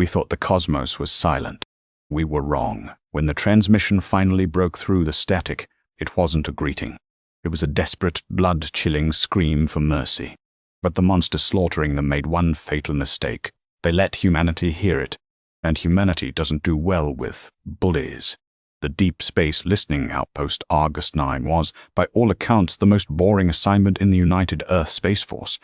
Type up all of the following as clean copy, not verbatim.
We thought the cosmos was silent. We were wrong. When the transmission finally broke through the static, it wasn't a greeting. It was a desperate, blood-chilling scream for mercy. But the monster slaughtering them made one fatal mistake. They let humanity hear it, and humanity doesn't do well with bullies. The Deep Space Listening Outpost Argus 9 was, by all accounts, the most boring assignment in the United Earth Space Force.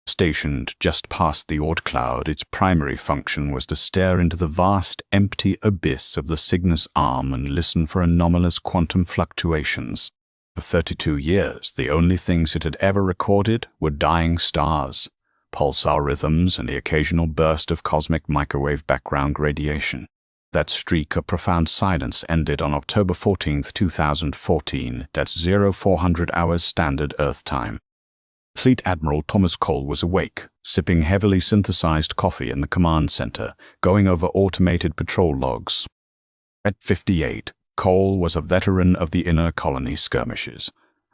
Stationed just past the Oort cloud, its primary function was to stare into the vast, empty abyss of the Cygnus arm and listen for anomalous quantum fluctuations. For 32 years, the only things it had ever recorded were dying stars, pulsar rhythms, and the occasional burst of cosmic microwave background radiation. That streak of profound silence ended on October 14, 2014, at 0400 hours Standard Earth Time. Fleet Admiral Thomas Cole was awake, sipping heavily synthesized coffee in the command center, going over automated patrol logs. At 58, Cole was a veteran of the inner colony skirmishes,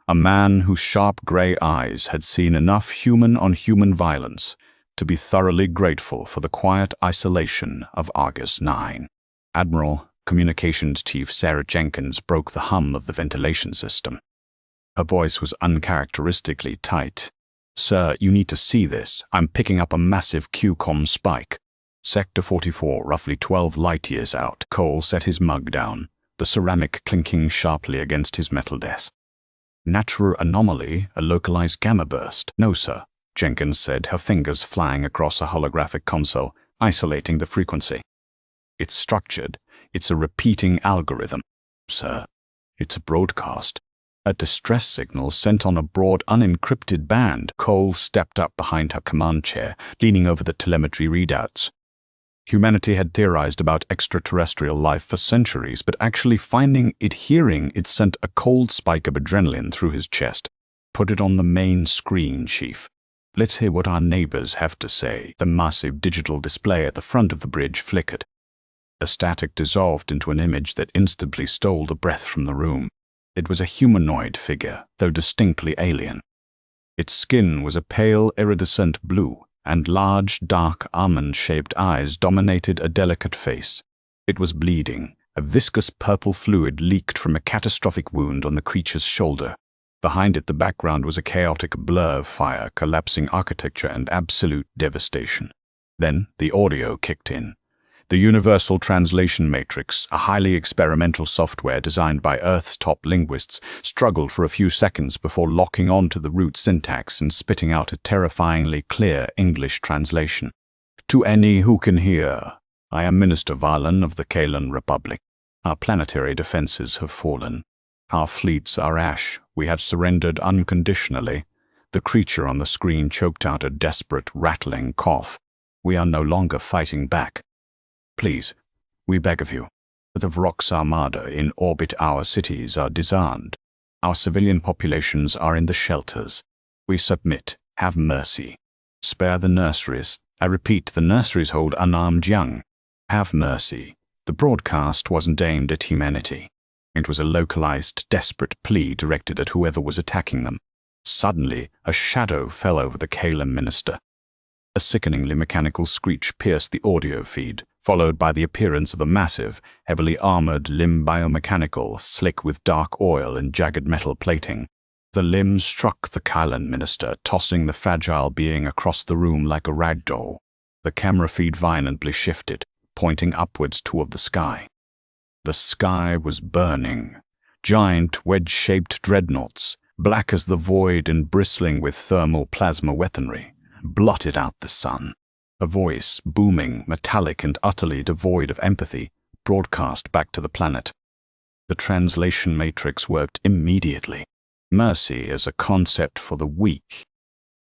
a man whose sharp gray eyes had seen enough human-on-human violence to be thoroughly grateful for the quiet isolation of Argus 9. Admiral, Communications Chief Sarah Jenkins broke the hum of the ventilation system. Her voice was uncharacteristically tight. "Sir, you need to see this. I'm picking up a massive QCOM spike." Sector 44, roughly 12 light-years out. Cole set his mug down, the ceramic clinking sharply against his metal desk. "Natural anomaly, a localized gamma burst." "No, sir," Jenkins said, her fingers flying across a holographic console, isolating the frequency. "It's structured. It's a repeating algorithm." "Sir, it's a broadcast. A distress signal sent on a broad, unencrypted band." Cole stepped up behind her command chair, leaning over the telemetry readouts. Humanity had theorized about extraterrestrial life for centuries, but actually finding it, hearing it, sent a cold spike of adrenaline through his chest. "Put it on the main screen, Chief. Let's hear what our neighbors have to say." The massive digital display at the front of the bridge flickered. The static dissolved into an image that instantly stole the breath from the room. It was a humanoid figure, though distinctly alien. Its skin was a pale, iridescent blue, and large, dark, almond-shaped eyes dominated a delicate face. It was bleeding. A viscous purple fluid leaked from a catastrophic wound on the creature's shoulder. Behind it, the background was a chaotic blur of fire, collapsing architecture, and absolute devastation. Then the audio kicked in. The Universal Translation Matrix, a highly experimental software designed by Earth's top linguists, struggled for a few seconds before locking on to the root syntax and spitting out a terrifyingly clear English translation. "To any who can hear, I am Minister Valen of the Kalan Republic. Our planetary defenses have fallen. Our fleets are ash. We had surrendered unconditionally." The creature on the screen choked out a desperate, rattling cough. "We are no longer fighting back. Please, we beg of you. The Vrox Armada in orbit our cities are disarmed. Our civilian populations are in the shelters. We submit. Have mercy. Spare the nurseries. I repeat, the nurseries hold unarmed young. Have mercy." The broadcast wasn't aimed at humanity. It was a localized, desperate plea directed at whoever was attacking them. Suddenly, a shadow fell over the Kalan minister. A sickeningly mechanical screech pierced the audio feed, followed by the appearance of a massive, heavily armored limb, biomechanical, slick with dark oil and jagged metal plating. The limb struck the Kalan minister, tossing the fragile being across the room like a rag doll. The camera feed violently shifted, pointing upwards toward the sky. The sky was burning. Giant, wedge-shaped dreadnoughts, black as the void and bristling with thermal plasma weaponry, blotted out the sun. A voice, booming, metallic, and utterly devoid of empathy, broadcast back to the planet. The translation matrix worked immediately. Mercy is a concept for the weak.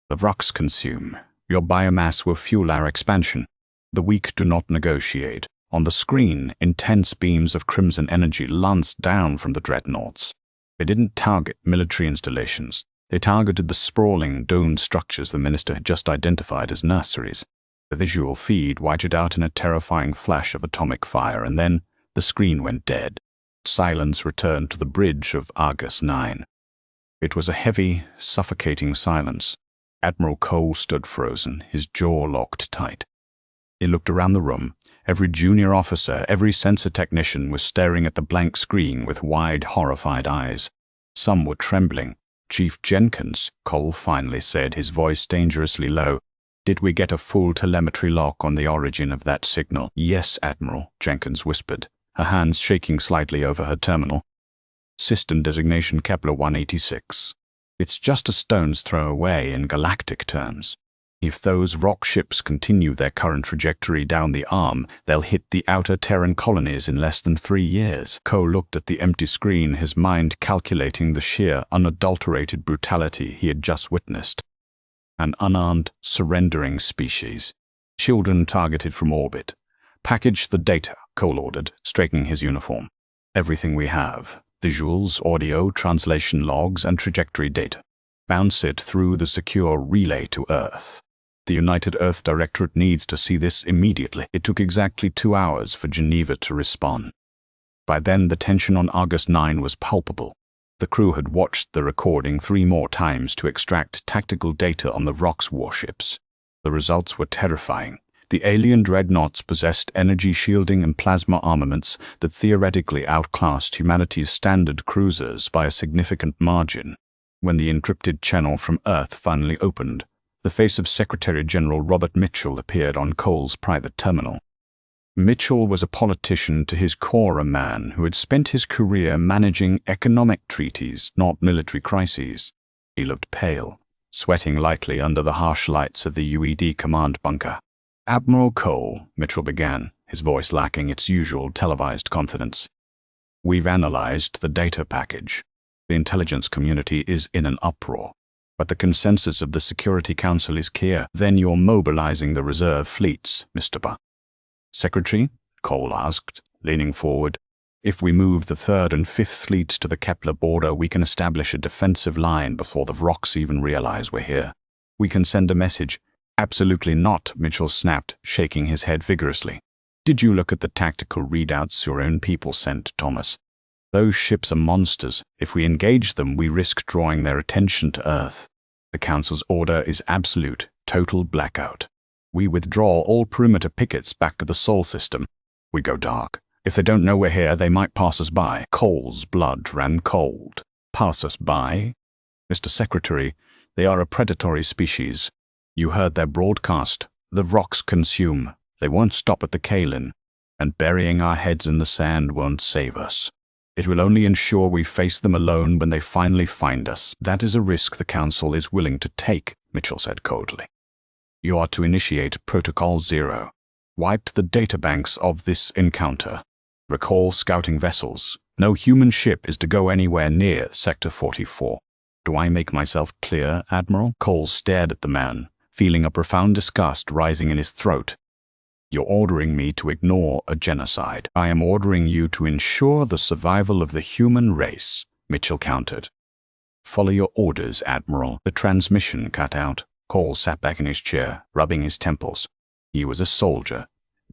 The Vrox consume. Your biomass will fuel our expansion. The weak do not negotiate. On the screen, intense beams of crimson energy lanced down from the dreadnoughts. They didn't target military installations. They targeted the sprawling, domed structures the minister had just identified as nurseries. The visual feed whited out in a terrifying flash of atomic fire, and then the screen went dead. Silence returned to the bridge of Argus 9. It was a heavy, suffocating silence. Admiral Cole stood frozen, his jaw locked tight. He looked around the room. Every junior officer, every sensor technician was staring at the blank screen with wide, horrified eyes. Some were trembling. "Chief Jenkins," Cole finally said, his voice dangerously low. "Did we get a full telemetry lock on the origin of that signal?" "Yes, Admiral," Jenkins whispered, her hands shaking slightly over her terminal. "System designation Kepler 186. It's just a stone's throw away in galactic terms. If those rock ships continue their current trajectory down the arm, they'll hit the outer Terran colonies in less than 3 years." Cole looked at the empty screen, his mind calculating the sheer, unadulterated brutality he had just witnessed. An unarmed, surrendering species. Children targeted from orbit. "Package the data," Cole ordered, straightening his uniform. "Everything we have. Visuals, audio, translation logs, and trajectory data. Bounce it through the secure relay to Earth. The United Earth Directorate needs to see this immediately." It took exactly 2 hours for Geneva to respond. By then, the tension on August 9 was palpable. The crew had watched the recording 3 more times to extract tactical data on the Rock's warships. The results were terrifying. The alien dreadnoughts possessed energy shielding and plasma armaments that theoretically outclassed humanity's standard cruisers by a significant margin. When the encrypted channel from Earth finally opened, the face of Secretary General Robert Mitchell appeared on Cole's private terminal. Mitchell was a politician to his core, a man who had spent his career managing economic treaties, not military crises. He looked pale, sweating lightly under the harsh lights of the UED command bunker. "Admiral Cole," Mitchell began, his voice lacking its usual televised confidence. "We've analyzed the data package. The intelligence community is in an uproar. But the consensus of the Security Council is clear. Then you're mobilizing the reserve fleets, Mr. Buck." "Secretary?" Cole asked, leaning forward. "If we move the 3rd and 5th fleets to the Kepler border, we can establish a defensive line before the Rocks even realize we're here. We can send a message." "Absolutely not," Mitchell snapped, shaking his head vigorously. "Did you look at the tactical readouts your own people sent, Thomas? Those ships are monsters. If we engage them, we risk drawing their attention to Earth. The Council's order is absolute, total blackout. We withdraw all perimeter pickets back to the Sol system. We go dark. If they don't know we're here, they might pass us by." Cole's blood ran cold. "Pass us by? Mr. Secretary, they are a predatory species. You heard their broadcast. The Rocks consume. They won't stop at the Kalin. And burying our heads in the sand won't save us. It will only ensure we face them alone when they finally find us." "That is a risk the Council is willing to take," Mitchell said coldly. "You are to initiate Protocol 0. Wipe the databanks of this encounter. Recall scouting vessels. No human ship is to go anywhere near Sector 44. Do I make myself clear, Admiral?" Cole stared at the man, feeling a profound disgust rising in his throat. "You're ordering me to ignore a genocide." "I am ordering you to ensure the survival of the human race," Mitchell countered. "Follow your orders, Admiral." The transmission cut out. Cole sat back in his chair, rubbing his temples. He was a soldier.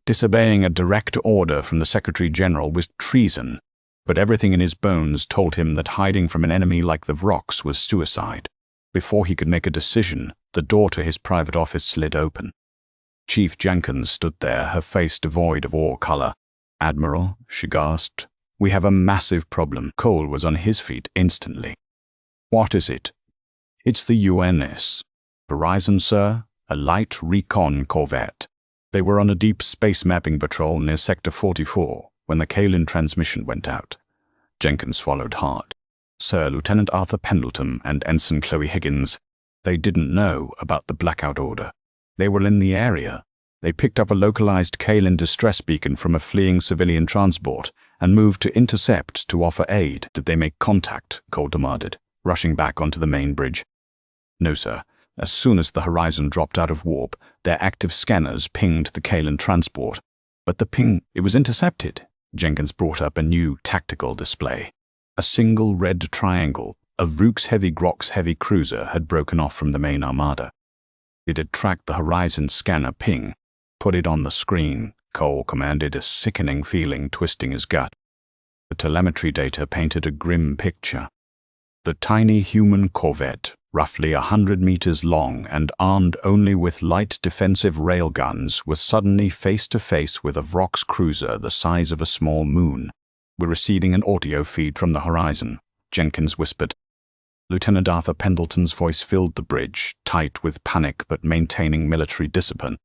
Disobeying a direct order from the Secretary General was treason, but everything in his bones told him that hiding from an enemy like the Rocks was suicide. Before he could make a decision, the door to his private office slid open. Chief Jenkins stood there, her face devoid of all color. "Admiral," she gasped, "we have a massive problem." Cole was on his feet instantly. "What is it?" "It's the UNS. Horizon, sir, a light recon corvette. They were on a deep space mapping patrol near Sector 44 when the Kalin transmission went out." Jenkins swallowed hard. "Sir, Lieutenant Arthur Pendleton and Ensign Chloe Higgins, they didn't know about the blackout order. They were in the area. They picked up a localized Kalin distress beacon from a fleeing civilian transport and moved to intercept to offer aid." "Did they make contact?" Cole demanded, rushing back onto the main bridge. "No, sir. As soon as the Horizon dropped out of warp, their active scanners pinged the Kalin transport. But the ping, it was intercepted." Jenkins brought up a new tactical display. A single red triangle of Rook's Heavy Grok's heavy cruiser had broken off from the main armada. It had tracked the Horizon scanner ping. "Put it on the screen," Cole commanded, a sickening feeling twisting his gut. The telemetry data painted a grim picture. The tiny human corvette, roughly 100 meters long and armed only with light defensive railguns, was suddenly face to face with a Vrox cruiser the size of a small moon. "We're receiving an audio feed from the horizon," Jenkins whispered. Lieutenant Arthur Pendleton's voice filled the bridge, tight with panic but maintaining military discipline.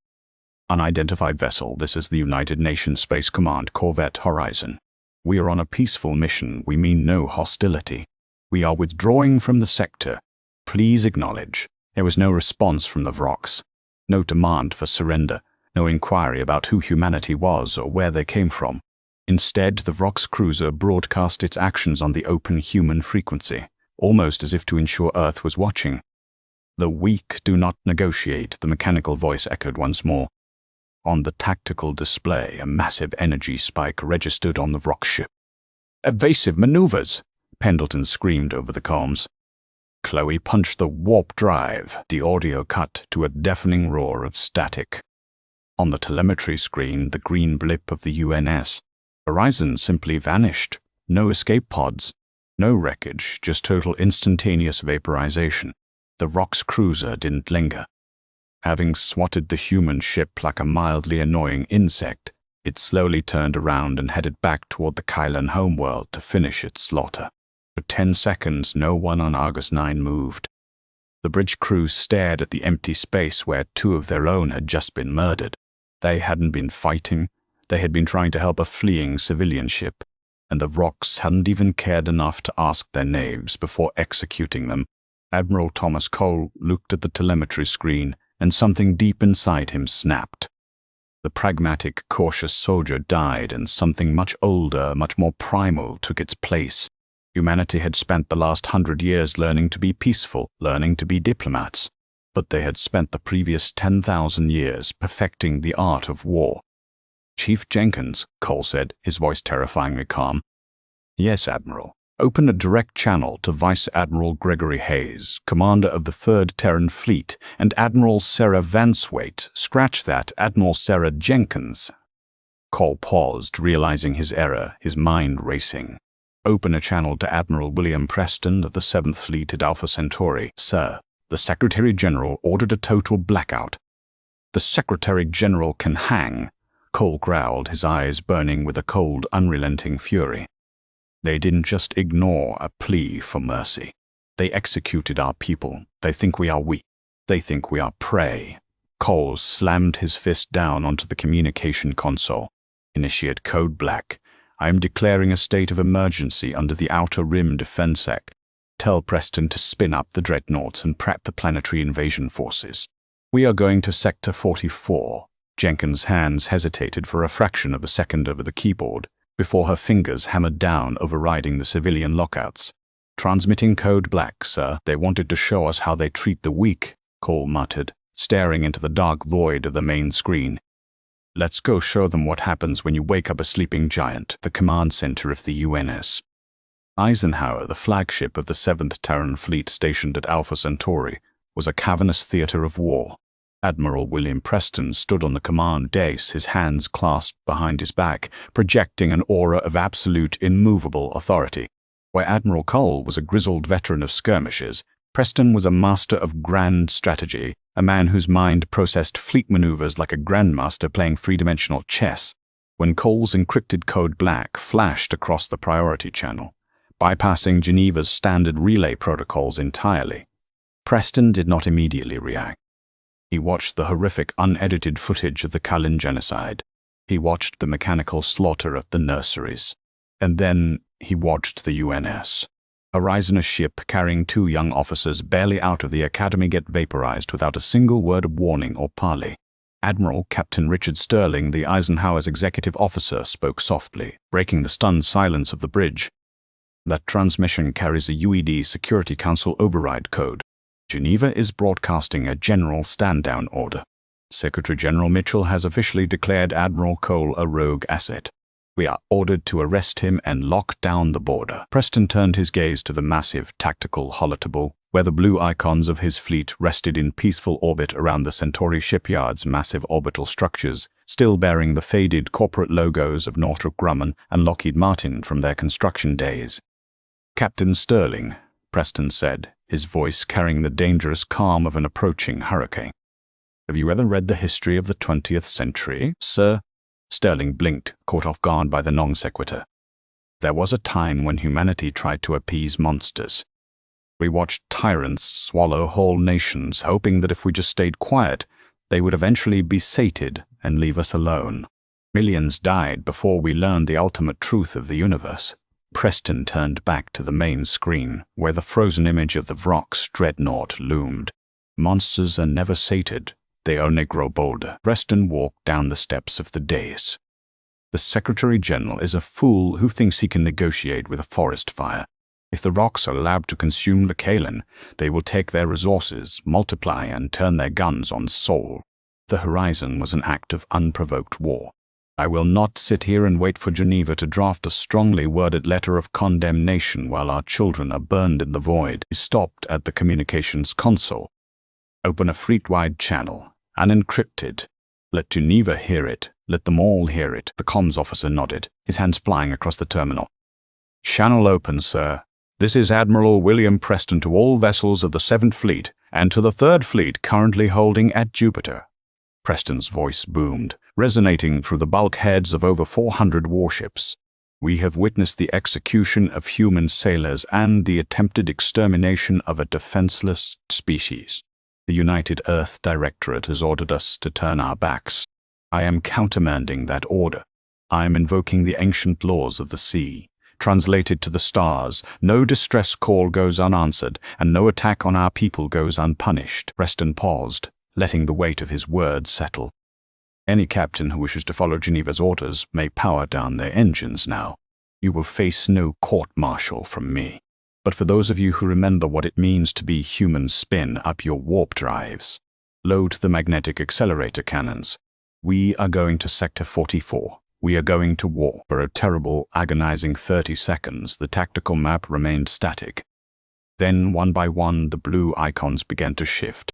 "Unidentified vessel, this is the United Nations Space Command Corvette Horizon. We are on a peaceful mission. We mean no hostility. We are withdrawing from the sector. Please acknowledge." There was no response from the Vrox. No demand for surrender. No inquiry about who humanity was or where they came from. Instead, the Vrox cruiser broadcast its actions on the open human frequency, almost as if to ensure Earth was watching. "The weak do not negotiate," the mechanical voice echoed once more. On the tactical display, a massive energy spike registered on the Vrox ship. "Evasive maneuvers!" Pendleton screamed over the comms. Chloe punched the warp drive. The audio cut to a deafening roar of static. On the telemetry screen, the green blip of the UNS. Horizon simply vanished. No escape pods. No wreckage, just total instantaneous vaporization. The Vrox cruiser didn't linger. Having swatted the human ship like a mildly annoying insect, it slowly turned around and headed back toward the Kylan homeworld to finish its slaughter. For 10 seconds, no one on Argus 9 moved. The bridge crew stared at the empty space where 2 of their own had just been murdered. They hadn't been fighting. They had been trying to help a fleeing civilian ship, and the Vrox hadn't even cared enough to ask their names before executing them. Admiral Thomas Cole looked at the telemetry screen, and something deep inside him snapped. The pragmatic, cautious soldier died, and something much older, much more primal took its place. Humanity had spent the last 100 years learning to be peaceful, learning to be diplomats, but they had spent the previous 10,000 years perfecting the art of war. "Chief Jenkins," Cole said, his voice terrifyingly calm. "Yes, Admiral. Open a direct channel to Vice Admiral Gregory Hayes, commander of the 3rd Terran Fleet, and Admiral Sarah Vanswaite. Scratch that, Admiral Sarah Jenkins." Cole paused, realizing his error, his mind racing. "Open a channel to Admiral William Preston of the 7th Fleet at Alpha Centauri. Sir, the Secretary-General ordered a total blackout." "The Secretary-General can hang," Cole growled, his eyes burning with a cold, unrelenting fury. "They didn't just ignore a plea for mercy. They executed our people. They think we are weak. They think we are prey." Cole slammed his fist down onto the communication console. "Initiate Code Black. I am declaring a state of emergency under the Outer Rim Defense Act. Tell Preston to spin up the dreadnoughts and prep the planetary invasion forces. We are going to Sector 44. Jenkins' hands hesitated for a fraction of a second over the keyboard before her fingers hammered down, overriding the civilian lockouts. "Transmitting Code Black, sir. They wanted to show us how they treat the weak," Cole muttered, staring into the dark void of the main screen. "Let's go show them what happens when you wake up a sleeping giant," the command center of the UNS. Eisenhower, the flagship of the 7th Terran Fleet stationed at Alpha Centauri, was a cavernous theater of war. Admiral William Preston stood on the command dais, his hands clasped behind his back, projecting an aura of absolute, immovable authority. Where Admiral Cole was a grizzled veteran of skirmishes, Preston was a master of grand strategy, a man whose mind processed fleet maneuvers like a grandmaster playing three-dimensional chess. When Cole's encrypted Code Black flashed across the priority channel, bypassing Geneva's standard relay protocols entirely, Preston did not immediately react. He watched the horrific, unedited footage of the Kylan genocide. He watched the mechanical slaughter of the nurseries. And then he watched the UNS. Horizon, a ship carrying 2 young officers barely out of the academy, get vaporized without a single word of warning or parley. Admiral Captain Richard Sterling, the Eisenhower's executive officer, spoke softly, breaking the stunned silence of the bridge. "That transmission carries a UED Security Council override code. Geneva is broadcasting a general stand-down order. Secretary General Mitchell has officially declared Admiral Cole a rogue asset. We are ordered to arrest him and lock down the border." Preston turned his gaze to the massive tactical holotable, where the blue icons of his fleet rested in peaceful orbit around the Centauri shipyard's massive orbital structures, still bearing the faded corporate logos of Northrop Grumman and Lockheed Martin from their construction days. "Captain Sterling," Preston said, his voice carrying the dangerous calm of an approaching hurricane. "Have you ever read the history of the 20th century, sir?" Sterling blinked, caught off guard by the non sequitur. "There was a time when humanity tried to appease monsters. We watched tyrants swallow whole nations, hoping that if we just stayed quiet, they would eventually be sated and leave us alone. Millions died before we learned the ultimate truth of the universe." Preston turned back to the main screen, where the frozen image of the Vrock's dreadnought loomed. "Monsters are never sated. They only grow bolder." Preston walked down the steps of the dais. "The Secretary-General is a fool who thinks he can negotiate with a forest fire. If the Rocks are allowed to consume the Kalan, they will take their resources, multiply, and turn their guns on Sol. The horizon was an act of unprovoked war. I will not sit here and wait for Geneva to draft a strongly worded letter of condemnation while our children are burned in the void." He stopped at the communications console. "Open a fleet-wide channel, unencrypted. Let Geneva hear it. Let them all hear it." The comms officer nodded, his hands flying across the terminal. "Channel open, sir. This is Admiral William Preston to all vessels of the 7th Fleet and to the 3rd Fleet currently holding at Jupiter." Preston's voice boomed, resonating through the bulkheads of over 400 warships. "We have witnessed the execution of human sailors and the attempted extermination of a defenseless species. The United Earth Directorate has ordered us to turn our backs. I am countermanding that order. I am invoking the ancient laws of the sea. Translated to the stars, no distress call goes unanswered, and no attack on our people goes unpunished." Preston paused, letting the weight of his words settle. "Any captain who wishes to follow Geneva's orders may power down their engines now. You will face no court-martial from me. But for those of you who remember what it means to be human, spin up your warp drives. Load the magnetic accelerator cannons. We are going to Sector 44. We are going to war." For a terrible, agonizing 30 seconds, the tactical map remained static. Then, one by one, the blue icons began to shift.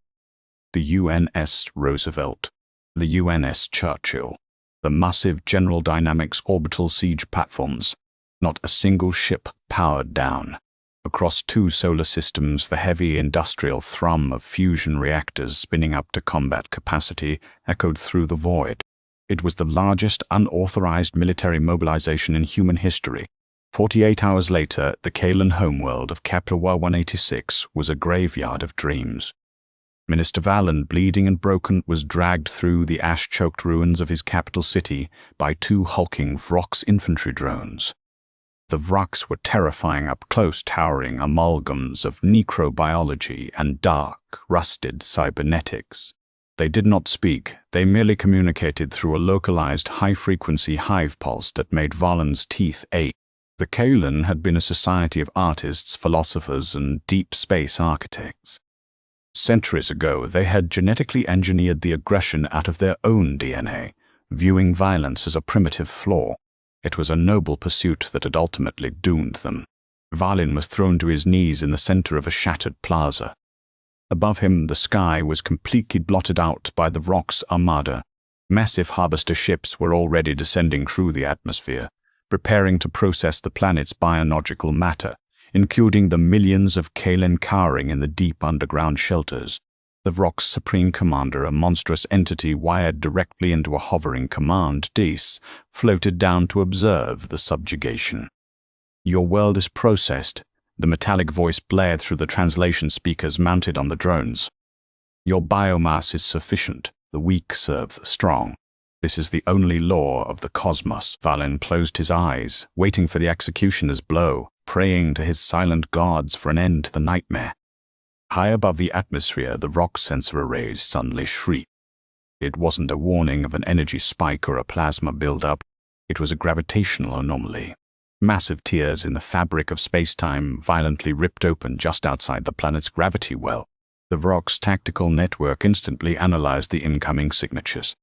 The UNS Roosevelt, the UNS Churchill, the massive General Dynamics orbital siege platforms. Not a single ship powered down. Across 2 solar systems, the heavy industrial thrum of fusion reactors spinning up to combat capacity echoed through the void. It was the largest unauthorized military mobilization in human history. 48 hours later, the Kalan homeworld of Kepler 186 was a graveyard of dreams. Minister Valen, bleeding and broken, was dragged through the ash-choked ruins of his capital city by 2 hulking Vrock's infantry drones. The Vrocks were terrifying up close, towering amalgams of necrobiology and dark, rusted cybernetics. They did not speak, they merely communicated through a localized high-frequency hive pulse that made Valen's teeth ache. The Kalan had been a society of artists, philosophers, and deep space architects. Centuries ago, they had genetically engineered the aggression out of their own DNA, viewing violence as a primitive flaw. It was a noble pursuit that had ultimately doomed them. Valen was thrown to his knees in the center of a shattered plaza. Above him, the sky was completely blotted out by the Vrock's armada. Massive harvester ships were already descending through the atmosphere, preparing to process the planet's biological matter, including the millions of Kalan cowering in the deep underground shelters. The Vrock's supreme commander, a monstrous entity wired directly into a hovering command disk, floated down to observe the subjugation. "Your world is processed," the metallic voice blared through the translation speakers mounted on the drones. "Your biomass is sufficient. The weak serve the strong. This is the only law of the cosmos." Valen closed his eyes, waiting for the executioner's blow, praying to his silent gods for an end to the nightmare. High above the atmosphere, the rock sensor arrays suddenly shrieked. It wasn't a warning of an energy spike or a plasma buildup. It was a gravitational anomaly. Massive tears in the fabric of space-time violently ripped open just outside the planet's gravity well. The rock's tactical network instantly analyzed the incoming signatures.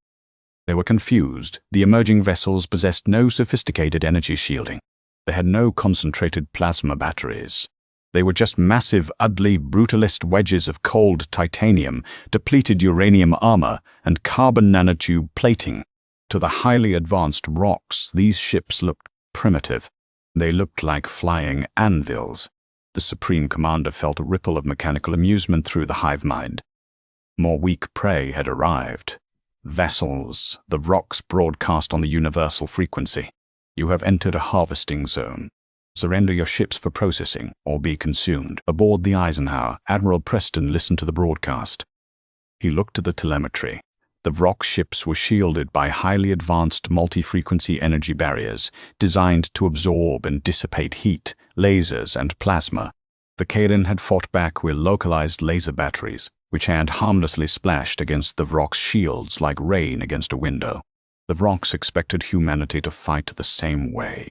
They were confused. The emerging vessels possessed no sophisticated energy shielding. They had no concentrated plasma batteries. They were just massive, ugly, brutalist wedges of cold titanium, depleted uranium armor, and carbon nanotube plating. To the highly advanced rocks, these ships looked primitive. They looked like flying anvils. The Supreme Commander felt a ripple of mechanical amusement through the hive mind. More weak prey had arrived. Vessels, the rocks broadcast on the universal frequency. You have entered a harvesting zone. Surrender your ships for processing or be consumed. Aboard the Eisenhower, Admiral Preston listened to the broadcast. He looked at the telemetry. The Vrock ships were shielded by highly advanced multi-frequency energy barriers designed to absorb and dissipate heat, lasers, and plasma. The Terran had fought back with localized laser batteries, which had harmlessly splashed against the Vrock's shields like rain against a window. The Vrocks expected humanity to fight the same way.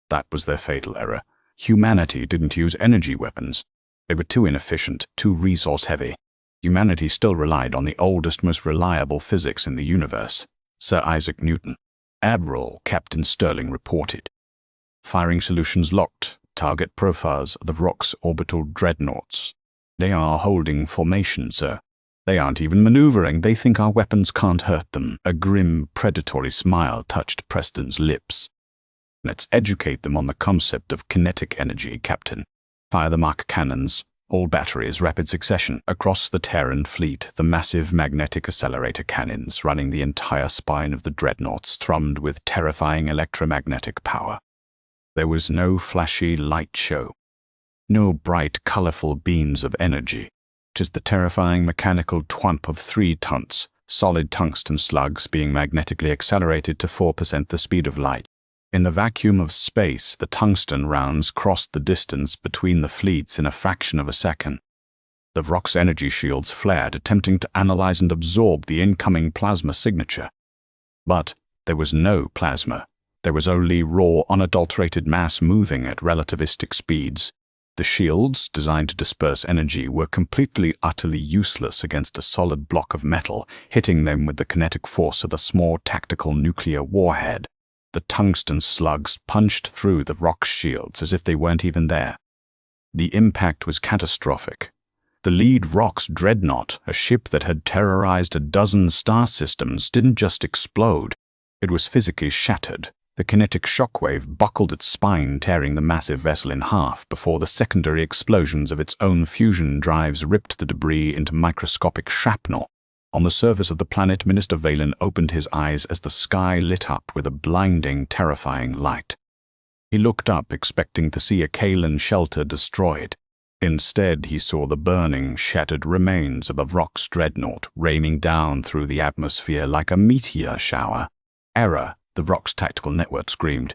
That was their fatal error. Humanity didn't use energy weapons. They were too inefficient, too resource-heavy. Humanity still relied on the oldest, most reliable physics in the universe, Sir Isaac Newton. Admiral Captain Sterling reported. Firing solutions locked. Target profiles of the Vrock's orbital dreadnoughts. They are holding formation, sir. They aren't even maneuvering. They think our weapons can't hurt them. A grim, predatory smile touched Preston's lips. Let's educate them on the concept of kinetic energy, Captain. Fire the Mach cannons. All batteries, rapid succession. Across the Terran fleet, the massive magnetic accelerator cannons running the entire spine of the dreadnoughts thrummed with terrifying electromagnetic power. There was no flashy light show. No bright, colorful beams of energy. Just the terrifying mechanical thwomp of 3 tons, solid tungsten slugs being magnetically accelerated to 4% the speed of light. In the vacuum of space, the tungsten rounds crossed the distance between the fleets in a fraction of a second. The Vrock's energy shields flared, attempting to analyze and absorb the incoming plasma signature. But there was no plasma. There was only raw, unadulterated mass moving at relativistic speeds. The shields, designed to disperse energy, were completely, utterly useless against a solid block of metal, hitting them with the kinetic force of a small tactical nuclear warhead. The tungsten slugs punched through the Vrock shields as if they weren't even there. The impact was catastrophic. The lead Vrock's dreadnought, a ship that had terrorized a dozen star systems, didn't just explode. It was physically shattered. The kinetic shockwave buckled its spine, tearing the massive vessel in half before the secondary explosions of its own fusion drives ripped the debris into microscopic shrapnel. On the surface of the planet, Minister Valen opened his eyes as the sky lit up with a blinding, terrifying light. He looked up, expecting to see a Kalan shelter destroyed. Instead, he saw the burning, shattered remains of a Vrock's dreadnought raining down through the atmosphere like a meteor shower. Error, the Vrock's tactical network screamed.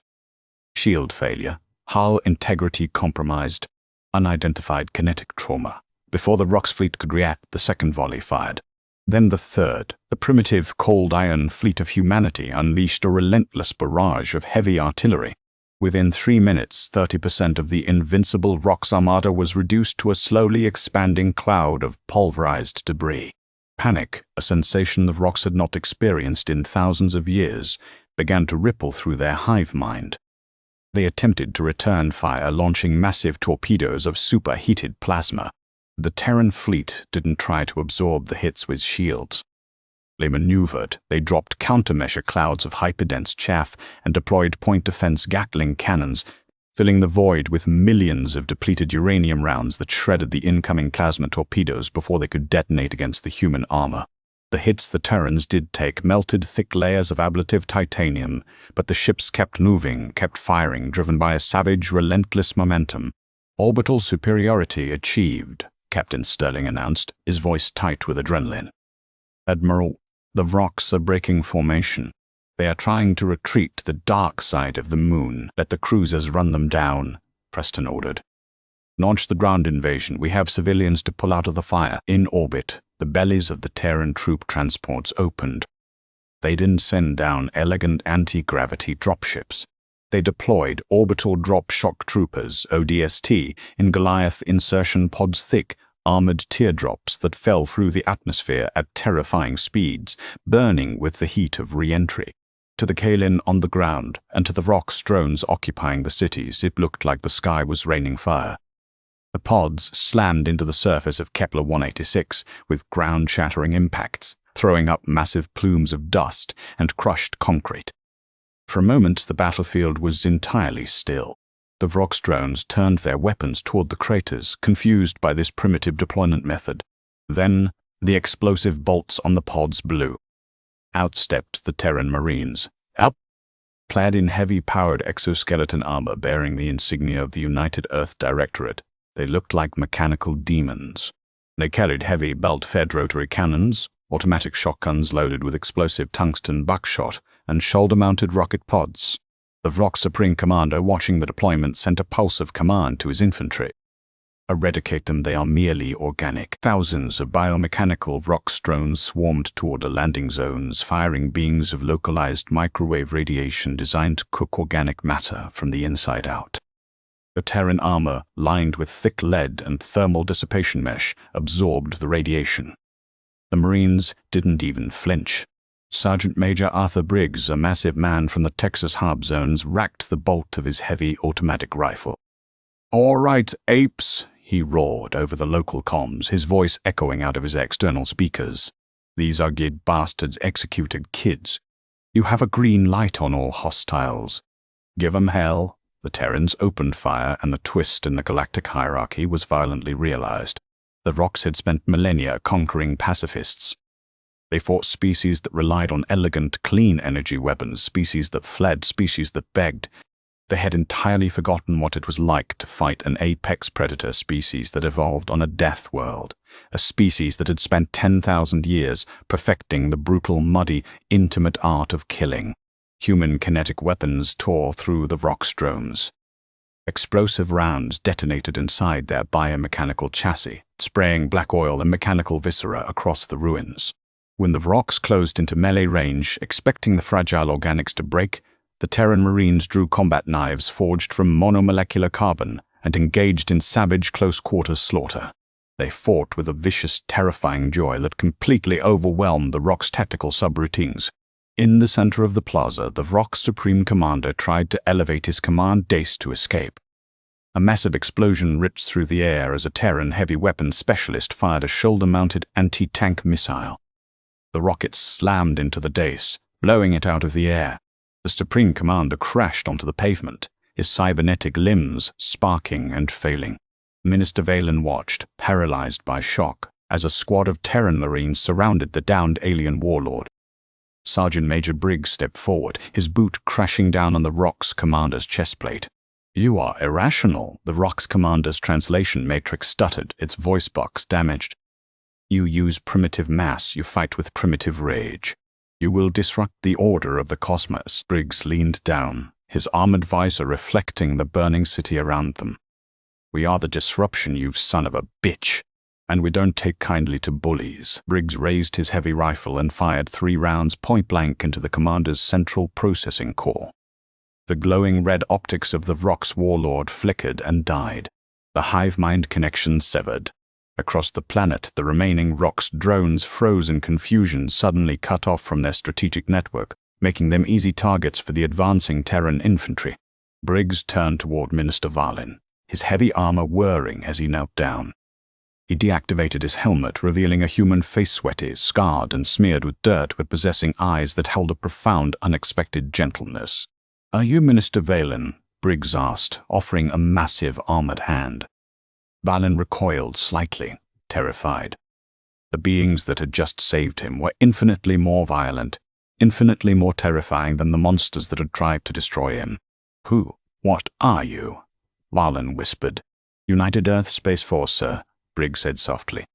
Shield failure, hull integrity compromised, unidentified kinetic trauma. Before the Vrock's fleet could react, the second volley fired. Then the third, the primitive cold iron fleet of humanity unleashed a relentless barrage of heavy artillery. Within 3 minutes, 30% of the invincible Vrock's armada was reduced to a slowly expanding cloud of pulverized debris. Panic, a sensation the Vrocks had not experienced in thousands of years, began to ripple through their hive mind. They attempted to return fire, launching massive torpedoes of superheated plasma. The Terran fleet didn't try to absorb the hits with shields. They maneuvered. They dropped countermeasure clouds of hyperdense chaff and deployed point defense Gatling cannons, filling the void with millions of depleted uranium rounds that shredded the incoming plasma torpedoes before they could detonate against the human armor. The hits the Terrans did take melted thick layers of ablative titanium, but the ships kept moving, kept firing, driven by a savage, relentless momentum. Orbital superiority achieved, Captain Sterling announced, his voice tight with adrenaline. Admiral, the Vrocks are breaking formation. They are trying to retreat to the dark side of the moon. Let the cruisers run them down, Preston ordered. Launch the ground invasion. We have civilians to pull out of the fire. In orbit, the bellies of the Terran troop transports opened. They didn't send down elegant anti-gravity dropships. They deployed orbital drop shock troopers, ODST, in Goliath insertion pods, thick, armored teardrops that fell through the atmosphere at terrifying speeds, burning with the heat of re-entry. To the Kalin on the ground, and to the Vrock's drones occupying the cities, it looked like the sky was raining fire. The pods slammed into the surface of Kepler 186 with ground-shattering impacts, throwing up massive plumes of dust and crushed concrete. For a moment, the battlefield was entirely still. The Vrox drones turned their weapons toward the craters, confused by this primitive deployment method. Then, the explosive bolts on the pods blew. Out stepped the Terran Marines. Up! Clad in heavy-powered exoskeleton armor bearing the insignia of the United Earth Directorate, they looked like mechanical demons. They carried heavy belt-fed rotary cannons, automatic shotguns loaded with explosive tungsten buckshot, and shoulder-mounted rocket pods. The Vrox Supreme Commander, watching the deployment, sent a pulse of command to his infantry. Eradicate them, they are merely organic. Thousands of biomechanical Vrox drones swarmed toward the landing zones, firing beams of localized microwave radiation designed to cook organic matter from the inside out. The Terran armor, lined with thick lead and thermal dissipation mesh, absorbed the radiation. The Marines didn't even flinch. Sergeant Major Arthur Briggs, a massive man from the Texas Harb zones, racked the bolt of his heavy automatic rifle. "All right, apes," he roared over the local comms, his voice echoing out of his external speakers. "These Argid bastards executed kids. You have a green light on all hostiles. Give 'em hell." The Terrans opened fire, and the twist in the galactic hierarchy was violently realized. The Vrox had spent millennia conquering pacifists. They fought species that relied on elegant, clean energy weapons, species that fled, species that begged. They had entirely forgotten what it was like to fight an apex predator species that evolved on a death world, a species that had spent 10,000 years perfecting the brutal, muddy, intimate art of killing. Human kinetic weapons tore through the Vrox drones. Explosive rounds detonated inside their biomechanical chassis, spraying black oil and mechanical viscera across the ruins. When the Vrox closed into melee range, expecting the fragile organics to break, the Terran Marines drew combat knives forged from monomolecular carbon and engaged in savage close-quarters slaughter. They fought with a vicious, terrifying joy that completely overwhelmed the Vrox tactical subroutines. In the center of the plaza, the Vrox Supreme Commander tried to elevate his command dais to escape. A massive explosion ripped through the air as a Terran heavy weapons specialist fired a shoulder-mounted anti-tank missile. The rocket slammed into the dais, blowing it out of the air. The Supreme Commander crashed onto the pavement, his cybernetic limbs sparking and failing. Minister Valen watched, paralyzed by shock, as a squad of Terran Marines surrounded the downed alien warlord. Sergeant Major Briggs stepped forward, his boot crashing down on the Vrox Commander's chestplate. "You are irrational," the Vrox Commander's translation matrix stuttered, its voice box damaged. "You use primitive mass, you fight with primitive rage. You will disrupt the order of the cosmos." Briggs leaned down, his armored visor reflecting the burning city around them. "We are the disruption, you son of a bitch. And we don't take kindly to bullies." Briggs raised his heavy rifle and fired 3 rounds point-blank into the commander's central processing core. The glowing red optics of the Vrox warlord flickered and died. The hive-mind connection severed. Across the planet, the remaining Vrox drones froze in confusion, suddenly cut off from their strategic network, making them easy targets for the advancing Terran infantry. Briggs turned toward Minister Valen, his heavy armor whirring as he knelt down. He deactivated his helmet, revealing a human face sweaty, scarred and smeared with dirt, but possessing eyes that held a profound, unexpected gentleness. "Are you Minister Valen?" Briggs asked, offering a massive armored hand. Valen recoiled slightly, terrified. The beings that had just saved him were infinitely more violent, infinitely more terrifying than the monsters that had tried to destroy him. What are you?" Valen whispered. "United Earth Space Force, sir," Briggs said softly.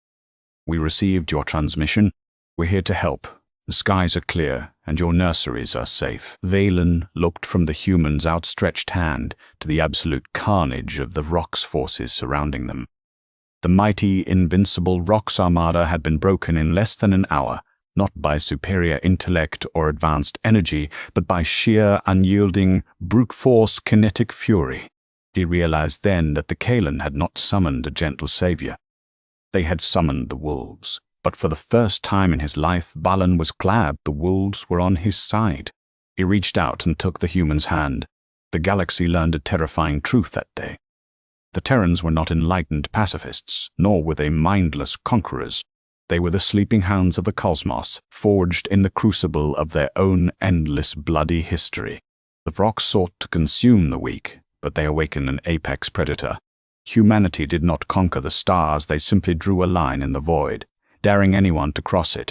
"We received your transmission. We're here to help. The skies are clear, and your nurseries are safe." Valen looked from the human's outstretched hand to the absolute carnage of the Vrox forces surrounding them. The mighty, invincible Vrox armada had been broken in less than an hour, not by superior intellect or advanced energy, but by sheer, unyielding, brute force kinetic fury. He realized then that the Kalan had not summoned a gentle savior. They had summoned the wolves. But for the first time in his life, Valen was glad the wolves were on his side. He reached out and took the human's hand. The galaxy learned a terrifying truth that day. The Terrans were not enlightened pacifists, nor were they mindless conquerors. They were the sleeping hounds of the cosmos, forged in the crucible of their own endless bloody history. The Vrox sought to consume the weak, but they awakened an apex predator. Humanity did not conquer the stars, they simply drew a line in the void, daring anyone to cross it.